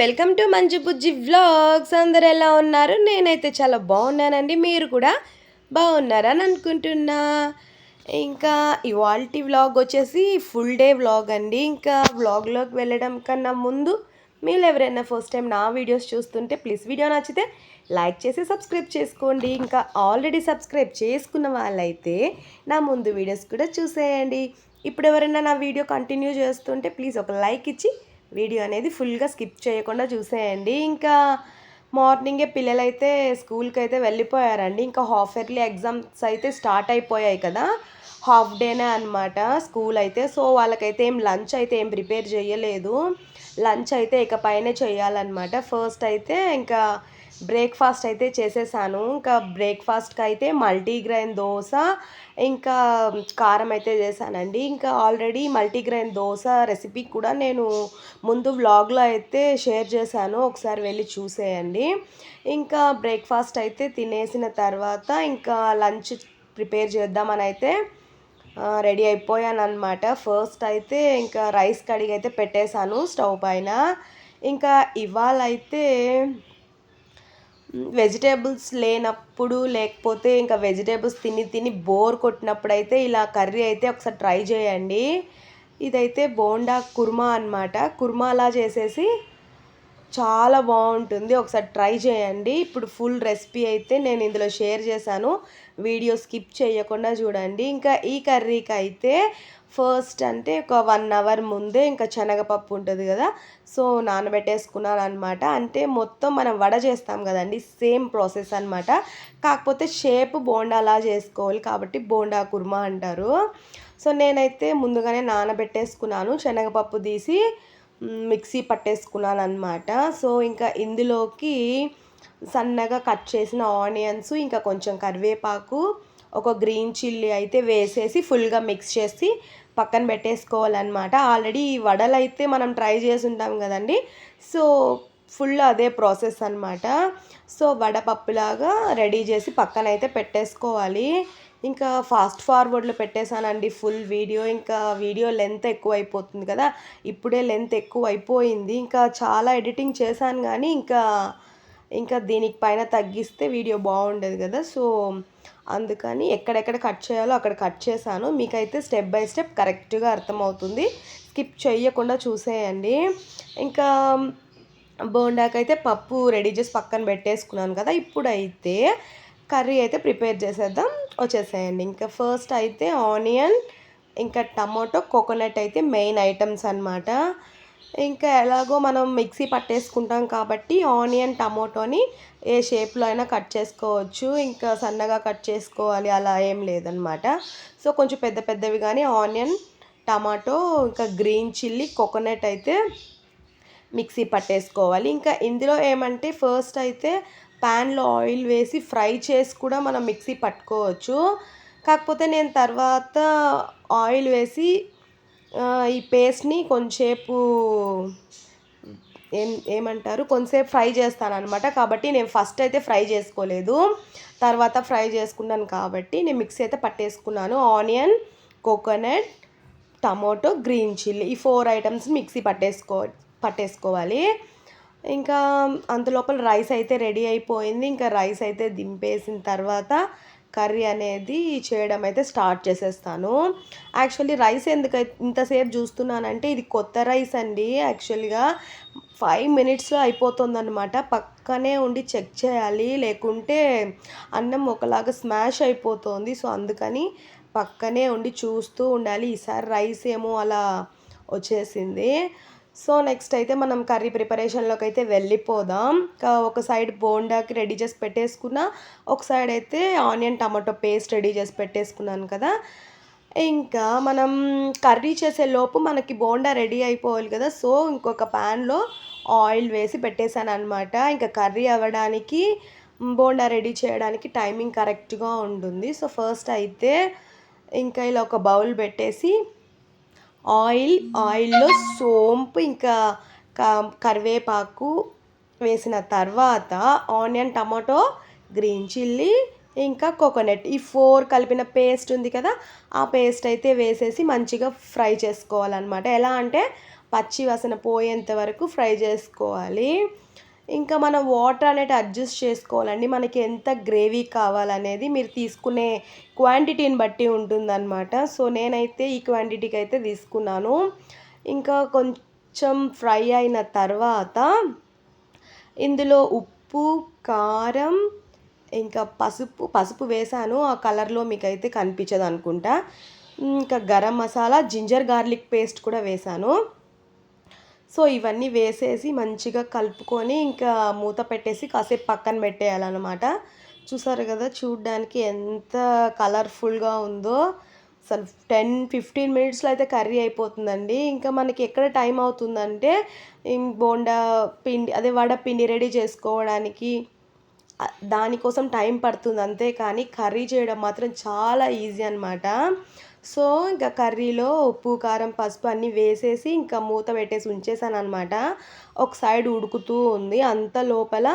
Welcome to Manju Bujji vlogs. అందరు ఎలా ఉన్నారు? నేనైతే చాలా బాగున్నానండి. మీరు కూడా బాగున్నారని అనుకుంటున్నా. ఇంకా ఇవాల్టి వ్లాగ్ వచ్చేసి ఫుల్ డే వ్లాగ్ అండి. ఇంకా వ్లాగ్లోకి వెళ్ళడం కన్నా ముందు మీరు ఎవరైనా ఫస్ట్ టైం నా వీడియోస్ చూస్తుంటే ప్లీజ్ వీడియో నచ్చితే లైక్ చేసి సబ్స్క్రైబ్ చేసుకోండి. ఇంకా ఆల్రెడీ సబ్స్క్రైబ్ చేసుకున్న వాళ్ళైతే నా ముందు వీడియోస్ కూడా చూసేయండి. ఇప్పుడు ఎవరైనా నా వీడియో కంటిన్యూ చేస్తుంటే ప్లీజ్ ఒక లైక్ ఇచ్చి వీడియో అనేది ఫుల్గా స్కిప్ చేయకుండా చూసేయండి. ఇంకా మార్నింగే పిల్లలైతే స్కూల్కి అయితే వెళ్ళిపోయారండి. ఇంకా హాఫ్ ఇయర్లీ ఎగ్జామ్స్ అయితే స్టార్ట్ అయిపోయాయి కదా, హాఫ్ డేనే అనమాట స్కూల్ అయితే. సో వాళ్ళకైతే ఏం లంచ్ అయితే ఏం ప్రిపేర్ చేయలేదు. లంచ్ అయితే ఇకపైనే చేయాలన్నమాట. ఫస్ట్ అయితే ఇంకా బ్రేక్ఫాస్ట్ అయితే చేసేసాను. ఇంకా బ్రేక్ఫాస్ట్కి అయితే మల్టీగ్రెయిన్ దోశ ఇంకా కారం అయితే చేశానండి. ఇంకా ఆల్రెడీ మల్టీగ్రెయిన్ దోశ రెసిపీ కూడా నేను ముందు వ్లాగ్లో అయితే షేర్ చేశాను, ఒకసారి వెళ్ళి చూసేయండి. ఇంకా బ్రేక్ఫాస్ట్ అయితే తినేసిన తర్వాత ఇంకా లంచ్ ప్రిపేర్ చేద్దామని అయితే రెడీ అయిపోయాను అనమాట. ఫస్ట్ అయితే ఇంకా రైస్ కడిగి అయితే పెట్టేశాను స్టవ్ పైన. ఇంకా ఇవాళ అయితే వెజిటేబుల్స్ లేనప్పుడు, లేకపోతే ఇంకా వెజిటేబుల్స్ తిని తిని బోర్ కొట్టినప్పుడు అయితే ఇలా కర్రీ అయితే ఒకసారి ట్రై చేయండి. ఇదైతే బోండా కుర్మా అనమాట. కుర్మా అలా చేసేసి చాలా బాగుంటుంది, ఒకసారి ట్రై చేయండి. ఇప్పుడు ఫుల్ రెసిపీ అయితే నేను ఇందులో షేర్ చేశాను, వీడియో స్కిప్ చేయకుండా చూడండి. ఇంకా ఈ కర్రీకి అయితే ఫస్ట్ అంటే ఒక 1 అవర్ ముందే ఇంకా శనగపప్పు ఉంటుంది కదా, సో నానబెట్టేసుకున్నాను అనమాట. అంటే మొత్తం మనం వడ చేస్తాం కదండి, సేమ్ ప్రాసెస్ అనమాట. కాకపోతే షేప్ బోండాలా చేసుకోవాలి కాబట్టి బోండా కుర్మా అంటారు. సో నేనైతే ముందుగానే నానబెట్టేసుకున్నాను, శనగపప్పు తీసి మిక్సీ పట్టేసుకున్నాను అనమాట. సో ఇంకా ఇందులోకి సన్నగా కట్ చేసిన ఆనియన్స్, ఇంకా కొంచెం కరివేపాకు, ఒక గ్రీన్ చిల్లీ అయితే వేసేసి ఫుల్గా మిక్స్ చేసి పక్కన పెట్టేసుకోవాలన్నమాట. ఆల్రెడీ ఈ వడలు అయితే మనం ట్రై చేసి ఉంటాం కదండి, సో ఫుల్ అదే ప్రాసెస్ అనమాట. సో వడపప్పులాగా రెడీ చేసి పక్కన అయితే పెట్టేసుకోవాలి. ఇంకా ఫాస్ట్ ఫార్వర్డ్లో పెట్టేశానండి ఫుల్ వీడియో. ఇంకా వీడియో లెంత్ ఎక్కువ అయిపోతుంది కదా, ఇప్పుడే లెంత్ ఎక్కువ అయిపోయింది. ఇంకా చాలా ఎడిటింగ్ చేశాను కానీ ఇంకా దీనికి పైన తగ్గిస్తే వీడియో బాగుండేది కదా, సో అందుకని ఎక్కడెక్కడ కట్ చేయాలో అక్కడ కట్ చేశాను. మీకైతే స్టెప్ బై స్టెప్ కరెక్ట్గా అర్థమవుతుంది, స్కిప్ చేయకుండా చూసేయండి. ఇంకా బోండాకైతే పప్పు రెడీ చేసి పక్కన పెట్టేసుకున్నాను కదా, ఇప్పుడైతే కర్రీ అయితే ప్రిపేర్ చేసేద్దాం, వచ్చేసేయండి. ఇంకా ఫస్ట్ అయితే ఆనియన్, ఇంకా టమాటో, కోకోనట్ అయితే మెయిన్ ఐటమ్స్ అనమాట. ఇంకా ఎలాగో మనం మిక్సీ పట్టేసుకుంటాం కాబట్టి ఆనియన్ టమాటోని ఏ షేప్లో అయినా కట్ చేసుకోవచ్చు, ఇంకా సన్నగా కట్ చేసుకోవాలి అలా ఏం లేదనమాట. సో కొంచెం పెద్ద పెద్దవి కానీ ఆనియన్, టమాటో, ఇంకా గ్రీన్ చిల్లీ, కోకోనట్ అయితే మిక్సీ పట్టేసుకోవాలి. ఇంకా ఇందులో ఏమంటే ఫస్ట్ అయితే ప్యాన్లో ఆయిల్ వేసి ఫ్రై చేసి కూడా మనం మిక్సీ పట్టుకోవచ్చు. కాకపోతే నేను తర్వాత ఆయిల్ వేసి ఈ పేస్ట్ని కొంచెంసేపు ఏమంటారు కొంచెంసేపు ఫ్రై చేస్తాను అనమాట. కాబట్టి నేను ఫస్ట్ అయితే ఫ్రై చేసుకోలేదు, తర్వాత ఫ్రై చేసుకున్నాను కాబట్టి నేను మిక్సీ అయితే పట్టేసుకున్నాను. Onion, coconut, tomato, green chilli, ఈ 4 ఐటమ్స్ మిక్సీ పట్టేసుకోవాలి. ఇంకా అంతలోపల రైస్ అయితే రెడీ అయిపోయింది. ఇంకా రైస్ అయితే దింపేసిన తర్వాత కర్రీ అనేది చేయడం అయితే స్టార్ట్ చేసేస్తాను. యాక్చువల్లీ రైస్ ఎందుకు ఇంతసేపు చూస్తున్నానంటే ఇది కొత్త రైస్ అండి. యాక్చువల్గా 5 మినిట్స్లో అయిపోతుందన్నమాట. పక్కనే ఉండి చెక్ చేయాలి, లేకుంటే అన్నం ఒకలాగా స్మాష్ అయిపోతుంది. సో అందుకని పక్కనే ఉండి చూస్తూ ఉండాలి. ఈసారి రైస్ ఏమో అలా వచ్చేసింది. సో నెక్స్ట్ అయితే మనం కర్రీ ప్రిపరేషన్లోకి అయితే వెళ్ళిపోదాం. ఒక సైడ్ బోండాకి రెడీ చేసి పెట్టేసుకున్నా, ఒక సైడ్ అయితే ఆనియన్ టమాటో పేస్ట్ రెడీ చేసి పెట్టేసుకున్నాను కదా. ఇంకా మనం కర్రీ చేసే లోపు మనకి బోండా రెడీ అయిపోవాలి కదా, సో ఇంకొక ప్యాన్లో ఆయిల్ వేసి పెట్టేశాను అనమాట. ఇంకా కర్రీ అవ్వడానికి, బోండా రెడీ చేయడానికి టైమింగ్ కరెక్ట్గా ఉంటుంది. సో ఫస్ట్ అయితే ఇంకా ఇలా ఒక బౌల్ పెట్టేసి ఆయిల్లో సోంపు, ఇంకా కరివేపాకు వేసిన తర్వాత ఆనియన్, టమాటో, గ్రీన్ చిల్లీ, ఇంకా కోకోనట్, ఈ 4 కలిపిన పేస్ట్ ఉంది కదా, ఆ పేస్ట్ అయితే వేసేసి మంచిగా ఫ్రై చేసుకోవాలన్నమాట. ఎలా అంటే పచ్చి వాసన పోయేంత వరకు ఫ్రై చేసుకోవాలి. ఇంకా మనం వాటర్ అనేది అడ్జస్ట్ చేసుకోవాలండి. మనకి ఎంత గ్రేవీ కావాలనేది మీరు తీసుకునే క్వాంటిటీని బట్టి ఉంటుందన్నమాట. సో నేనైతే ఈ క్వాంటిటీకి అయితే తీసుకున్నాను. ఇంకా కొంచెం ఫ్రై అయిన తర్వాత ఇందులో ఉప్పు, కారం, ఇంకా పసుపు వేసాను. ఆ కలర్లో మీకైతే కనిపించదు అనుకుంటా. ఇంకా garam masala, ginger garlic paste కూడా వేసాను. సో ఇవన్నీ వేసేసి మంచిగా కలుపుకొని ఇంకా మూత పెట్టేసి కాసేపు పక్కన పెట్టేయాలన్నమాట. చూసారు కదా చూడ్డానికి ఎంత కలర్ఫుల్గా ఉందో. అసలు 10-15 మినిట్స్లో అయితే కర్రీ అయిపోతుందండి. ఇంకా మనకి ఎక్కడ టైం అవుతుందంటే బోండా పిండి అదే వడ పిండి రెడీ చేసుకోవడానికి దానికోసం టైం పడుతుంది అంతే, కానీ కర్రీ చేయడం మాత్రం చాలా ఈజీ అనమాట. సో ఇంకా కర్రీలో ఉప్పు, కారం, పసుపు అన్నీ వేసేసి ఇంకా మూత పెట్టేసి ఉంచేసాను అనమాట. ఒక సైడ్ ఉడుకుతూ ఉంది. అంత లోపల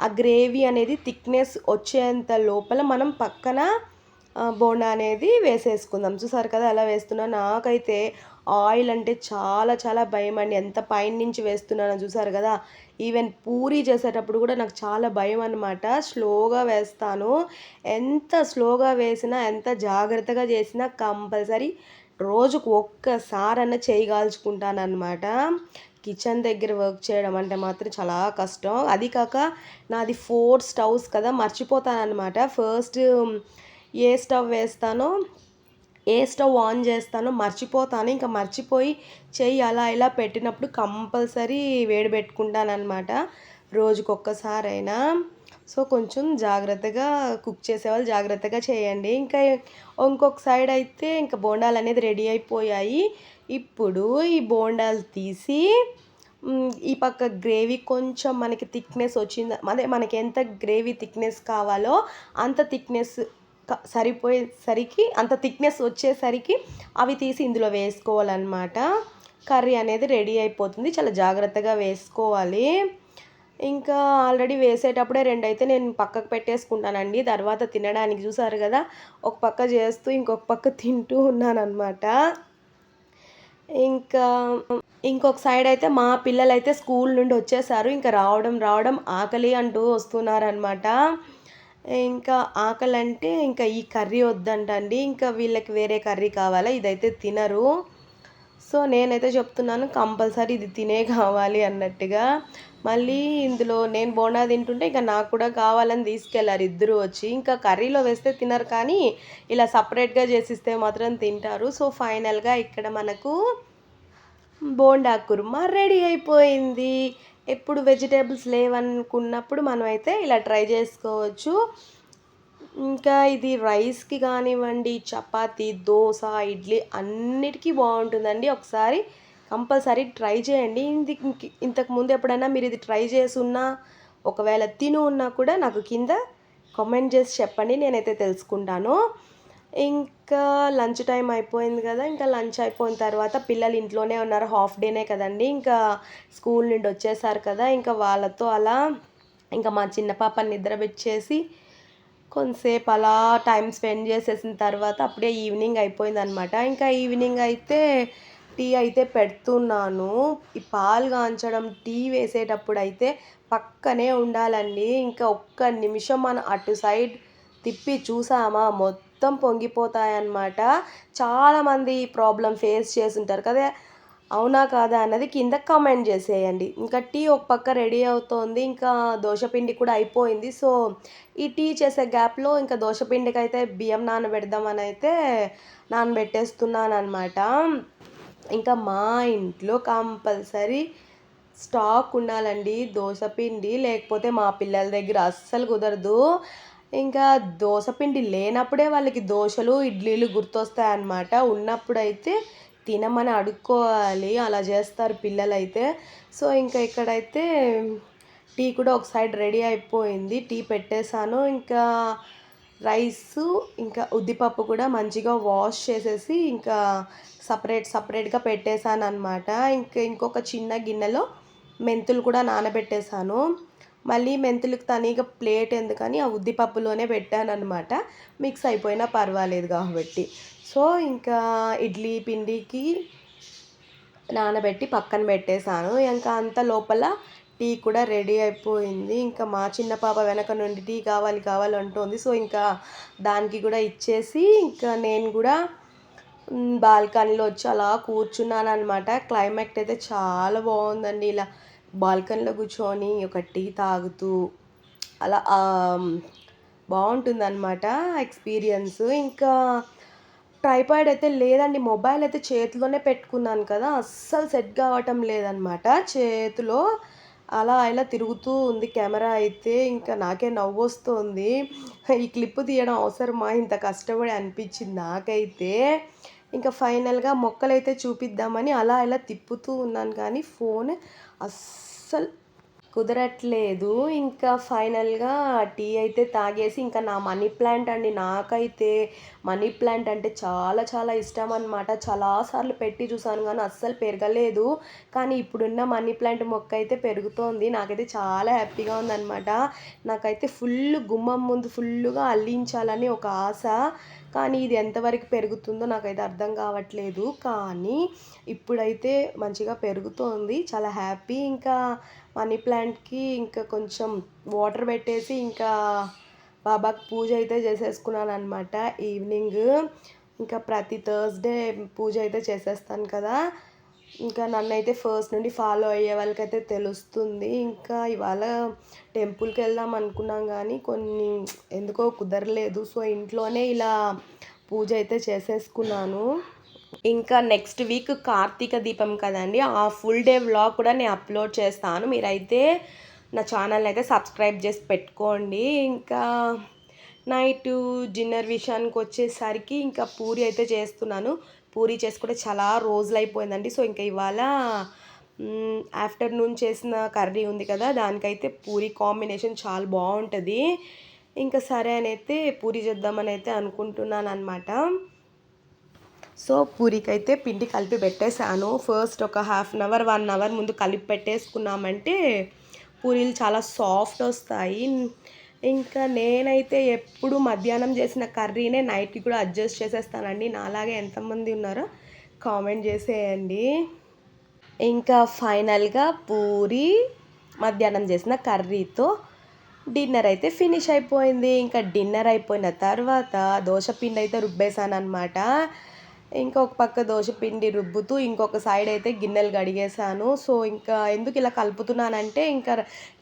ఆ గ్రేవీ అనేది థిక్నెస్ వచ్చేంత లోపల మనం పక్కన బోండా అనేది వేసేసుకుందాం. చూసారు కదా ఎలా వేస్తున్నా. నాకైతే ఆయిల్ అంటే చాలా చాలా భయం అండి. ఎంత పైన నుంచి వేస్తున్నానో చూసారు కదా. ఈవెన్ పూరీ చేసేటప్పుడు కూడా నాకు చాలా భయం అనమాట. స్లోగా వేస్తాను. ఎంత స్లోగా వేసినా ఎంత జాగ్రత్తగా చేసినా కంపల్సరీ రోజుకు ఒక్కసారన్నా చేయగాల్చుకుంటానమాట. కిచెన్ దగ్గర వర్క్ చేయడం అంటే మాత్రం చాలా కష్టం. అది కాక నాది 4 స్టవ్స్ కదా, మర్చిపోతానమాట. ఫస్ట్ ఏ స్టవ్ ఆన్ చేస్తానో మర్చిపోతాను. ఇంకా మర్చిపోయి చెయ్యి అలా ఇలా పెట్టినప్పుడు కంపల్సరీ వేడి పెట్టుకుంటానమాట, రోజుకొక్కసారైనా. సో కొంచెం జాగ్రత్తగా కుక్ చేసేవాళ్ళు జాగ్రత్తగా చేయండి. ఇంకా ఇంకొక సైడ్ అయితే ఇంకా బోండాలు అనేది రెడీ అయిపోయాయి. ఇప్పుడు ఈ బోండాలు తీసి ఈ పక్క గ్రేవీ కొంచెం మనకి థిక్నెస్ వచ్చింది, అదే మనకి ఎంత గ్రేవీ థిక్నెస్ కావాలో అంత థిక్నెస్ సరిపోయేసరికి, అంత థిక్నెస్ వచ్చేసరికి అవి తీసి ఇందులో వేసుకోవాలన్నమాట. కర్రీ అనేది రెడీ అయిపోతుంది. చాలా జాగ్రత్తగా వేసుకోవాలి. ఇంకా ఆల్రెడీ వేసేటప్పుడే 2 అయితే నేను పక్కకు పెట్టేసుకుంటానండి తర్వాత తినడానికి. చూసారు కదా ఒక పక్క చేస్తూ ఇంకొక పక్క తింటూ ఉన్నానన్నమాట. ఇంకా ఇంకొక సైడ్ అయితే మా పిల్లలైతే స్కూల్ నుండి వచ్చేసారు. ఇంకా రావడం ఆకలి అంటూ వస్తున్నారనమాట. ఇంకా ఆకలంటే ఇంకా ఈ కర్రీ వద్దంటండి. ఇంకా వీళ్ళకి వేరే కర్రీ కావాలా, ఇదైతే తినరు. సో నేనైతే చెప్తున్నాను కంపల్సరీ ఇది తినే కావాలి అన్నట్టుగా. మళ్ళీ ఇందులో నేను బోండా తింటుంటే ఇంకా నాకు కూడా కావాలని తీసుకెళ్ళారు ఇద్దరు వచ్చి. ఇంకా కర్రీలో వేస్తే తినరు, కానీ ఇలా సపరేట్గా చేసిస్తే మాత్రం తింటారు. సో ఫైనల్గా ఇక్కడ మనకు బోండా కుర్మా రెడీ అయిపోయింది. ఎప్పుడు వెజిటేబుల్స్ లేవనుకున్నప్పుడు మనం అయితే ఇలా ట్రై చేసుకోవచ్చు. ఇంకా ఇది రైస్కి కానివ్వండి, చపాతీ, దోశ, ఇడ్లీ అన్నిటికీ బాగుంటుందండి. ఒకసారి కంపల్సరీ ట్రై చేయండి. ఇంతకుముందు ఎప్పుడైనా మీరు ఇది ట్రై చేసి ఉన్నా, ఒకవేళ తిని ఉన్నా కూడా నాకు కింద కామెంట్ చేసి చెప్పండి, నేనైతే తెలుసుకుంటాను. ఇంకా లంచ్ టైం అయిపోయింది కదా. ఇంకా లంచ్ అయిపోయిన తర్వాత పిల్లలు ఇంట్లోనే ఉన్నారు, హాఫ్ డేనే కదండి. ఇంకా స్కూల్ నుండి వచ్చేసారు కదా. ఇంకా వాళ్ళతో అలా ఇంకా మా చిన్న పాపని నిద్రపెట్టేసి కొంతసేపు అలా టైం స్పెండ్ చేసేసిన తర్వాత అప్పుడే ఈవినింగ్ అయిపోయిందనమాట. ఇంకా ఈవినింగ్ అయితే టీ అయితే పెడుతున్నాను. ఈ పాలు కాంచడం, టీ వేసేటప్పుడు అయితే పక్కనే ఉండాలండి. ఇంకా ఒక్క నిమిషం మనం అటు సైడ్ తిప్పి చూసామా మొత్తం పొంగిపోతాయన్నమాట. చాలామంది ఈ ప్రాబ్లం ఫేస్ చేసి ఉంటారు కదా. అవునా కాదా అన్నది కింద కామెంట్ చేసేయండి. ఇంకా టీ ఒక పక్క రెడీ అవుతోంది. ఇంకా దోసపిండి కూడా అయిపోయింది. సో ఈ టీ చేసే గ్యాప్లో ఇంకా దోసపిండికి అయితే బియ్యం నానబెడదామని అయితే నానబెట్టేస్తున్నాను అనమాట. ఇంకా మా ఇంట్లో కంపల్సరీ స్టాక్ ఉండాలండి దోసపిండి, లేకపోతే మా పిల్లల దగ్గర అస్సలు కుదరదు. ఇంకా దోసపిండి లేనప్పుడే వాళ్ళకి దోశలు, ఇడ్లీలు గుర్తొస్తాయన్నమాట. ఉన్నప్పుడైతే తినమని అడుక్కోవాలి, అలా చేస్తారు పిల్లలైతే. సో ఇంకా ఇక్కడైతే టీ కూడా ఒక సైడ్ రెడీ అయిపోయింది. టీ పెట్టేశాను. ఇంకా రైసు ఇంకా ఉద్దిపప్పు కూడా మంచిగా వాష్ చేసేసి ఇంకా సపరేట్గా పెట్టేశాను అనమాట. ఇంకొక చిన్న గిన్నెలో మెంతులు కూడా నానబెట్టేశాను. మళ్ళీ మెంతులకు తనీగా ప్లేట్ ఎందుకని ఆ ఉద్దిపప్పులోనే పెట్టానన్నమాట, మిక్స్ అయిపోయినా పర్వాలేదు కాబట్టి. సో ఇంకా ఇడ్లీ పిండికి నానబెట్టి పక్కన పెట్టేశాను. ఇంకా అంత లోపల టీ కూడా రెడీ అయిపోయింది. ఇంకా మా చిన్న పాప వెనక నుండి టీ కావాలి కావాలి అంటుంది. సో ఇంకా దానికి కూడా ఇచ్చేసి ఇంకా నేను కూడా బాల్కనీలో వచ్చి అలా కూర్చున్నాను అనమాట. క్లైమేట్ అయితే చాలా బాగుందండి. ఇలా బాల్కనీలో కూర్చొని ఒక టీ తాగుతూ అలా బాగుంటుందన్నమాట ఎక్స్పీరియన్స్. ఇంకా ట్రైపాడ్ అయితే లేదండి, మొబైల్ అయితే చేతిలోనే పెట్టుకున్నాను కదా, అస్సలు సెట్ కావటం లేదనమాట చేతిలో. అలా ఇలా తిరుగుతూ ఉంది కెమెరా అయితే. ఇంకా నాకే నవ్వు వస్తుంది, ఈ క్లిప్ తీయడం అవసరమా ఇంత కష్టపడి అనిపించింది నాకైతే. ఇంకా ఫైనల్గా మొక్కలైతే చూపిద్దామని అలా ఇలా తిప్పుతూ ఉన్నాను, కానీ ఫోన్ అస్సలు కుదరట్లేదు. ఇంకా ఫైనల్గా టీ అయితే తాగేసి ఇంకా నా మనీ ప్లాంట్ అండి, నాకైతే మనీ ప్లాంట్ అంటే చాలా చాలా ఇష్టం అనమాట. చాలాసార్లు పెట్టి చూసాను కానీ అస్సలు పెరగలేదు. కానీ ఇప్పుడున్న మనీ ప్లాంట్ మొక్క అయితే పెరుగుతోంది. నాకైతే చాలా హ్యాపీగా ఉందన్నమాట. నాకైతే ఫుల్ గుమ్మం ముందు ఫుల్గా అల్లించాలని ఒక ఆశ, కానీ ఇది ఎంతవరకు పెరుగుతుందో నాకైతే అర్థం కావట్లేదు. కానీ ఇప్పుడైతే మంచిగా పెరుగుతోంది, చాలా హ్యాపీ. ఇంకా మనీ ప్లాంట్కి ఇంకా కొంచెం వాటర్ పెట్టేసి ఇంకా బాబాకి పూజ అయితే చేసేసుకున్నాను అనమాట ఈవినింగ్. ఇంకా ప్రతి థర్స్డే పూజ అయితే చేసేస్తాను కదా. ఇంకా నన్ను అయితే ఫస్ట్ నుండి ఫాలో అయ్యే వాళ్ళకైతే తెలుస్తుంది. ఇంకా ఇవాళ టెంపుల్కి వెళ్దాం అనుకున్నాం కానీ కొన్ని ఎందుకో కుదరలేదు. సో ఇంట్లోనే ఇలా పూజ అయితే చేసేసుకున్నాను. ఇంకా నెక్స్ట్ వీక్ కార్తీక దీపం కదండి, ఆ ఫుల్ డే వ్లాగ్ కూడా నేను అప్లోడ్ చేస్తాను. మీరైతే నా ఛానల్ అయితే సబ్స్క్రైబ్ చేసి పెట్టుకోండి. ఇంకా నైట్ డిన్నర్ విషయానికి వచ్చేసరికి ఇంకా పూరి అయితే చేస్తున్నాను. పూరి చేసుకుంటే చాలా రోజులు అయిపోయిందండి. సో ఇంకా ఇవాళ ఆఫ్టర్నూన్ చేసిన కర్రీ ఉంది కదా, దానికైతే పూరి కాంబినేషన్ చాలా బాగుంటుంది. ఇంకా సరే అని అయితే పూరి చేద్దామని అయితే అనుకుంటున్నాను అనమాట. సో పూరికైతే పిండి కలిపి పెట్టేశాను. ఫస్ట్ ఒక హాఫ్ అన్ అవర్ 1 అవర్ ముందు కలిపి పెట్టేసుకున్నామంటే పూరీలు చాలా సాఫ్ట్ వస్తాయి. ఇంకా నేనైతే ఎప్పుడు మధ్యాహ్నం చేసిన కర్రీనే నైట్కి కూడా అడ్జస్ట్ చేసేస్తానండి. నాలాగే ఎంతమంది ఉన్నారో కామెంట్ చేసేయండి. ఇంకా ఫైనల్గా పూరి మధ్యాహ్నం చేసిన కర్రీతో డిన్నర్ అయితే ఫినిష్ అయిపోయింది. ఇంకా డిన్నర్ అయిపోయిన తర్వాత దోశపిండి అయితే రుబ్బేశాను అనమాట. ఇంకొక పక్క దోశపిండి రుబ్బుతూ ఇంకొక సైడ్ అయితే గిన్నెలు కడిగేసాను. సో ఇంకా ఎందుకు ఇలా కలుపుతున్నానంటే ఇంకా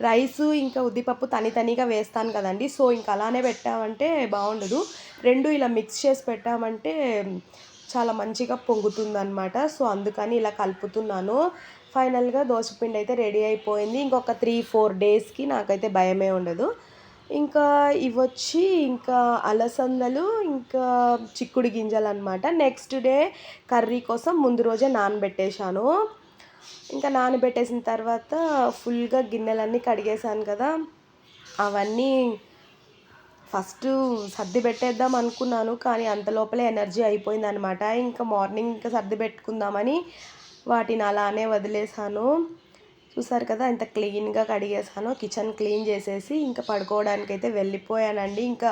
రైస్ ఇంకా ఉద్దిపప్పు తనిగా వేస్తాను కదండి. సో ఇంకా అలానే పెట్టామంటే బాగుండదు, రెండు ఇలా మిక్స్ చేసి పెట్టామంటే చాలా మంచిగా పొంగుతుందన్నమాట. సో అందుకని ఇలా కలుపుతున్నాను. ఫైనల్గా దోశపిండి అయితే రెడీ అయిపోయింది. ఇంకొక 3-4 డేస్కి నాకైతే భయమే ఉండదు. ఇంకా ఇవొచ్చి ఇంకా అలసందలు ఇంకా చిక్కుడు గింజలు అనమాట. నెక్స్ట్ డే కర్రీ కోసం ముందు రోజే నానబెట్టేశాను. ఇంకా నానబెట్టేసిన తర్వాత ఫుల్గా గిన్నెలన్నీ కడిగేసాను కదా, అవన్నీ ఫస్ట్ సర్ది పెట్టేద్దాం అనుకున్నాను, కానీ అంత లోపలే ఎనర్జీ అయిపోయిందనమాట. ఇంకా మార్నింగ్ ఇంకా సర్ది పెట్టుకుందామని వాటిని అలానే వదిలేసాను. చూసారు కదా ఎంత క్లీన్గా కడిగేసాను. కిచెన్ క్లీన్ చేసేసి ఇంకా పడుకోవడానికి అయితే వెళ్ళిపోయానండి. ఇంకా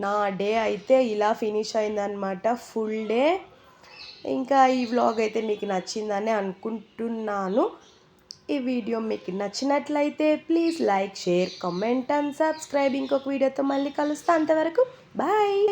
నా డే అయితే ఇలా ఫినిష్ అయిందనమాట, ఫుల్ డే. ఇంకా ఈ వ్లాగ్ అయితే మీకు నచ్చిందని అనుకుంటున్నాను. ఈ వీడియో మీకు నచ్చినట్లయితే please like, share, comment and subscribe. ఇంకొక వీడియోతో మళ్ళీ కలుస్తా, అంతవరకు బాయ్.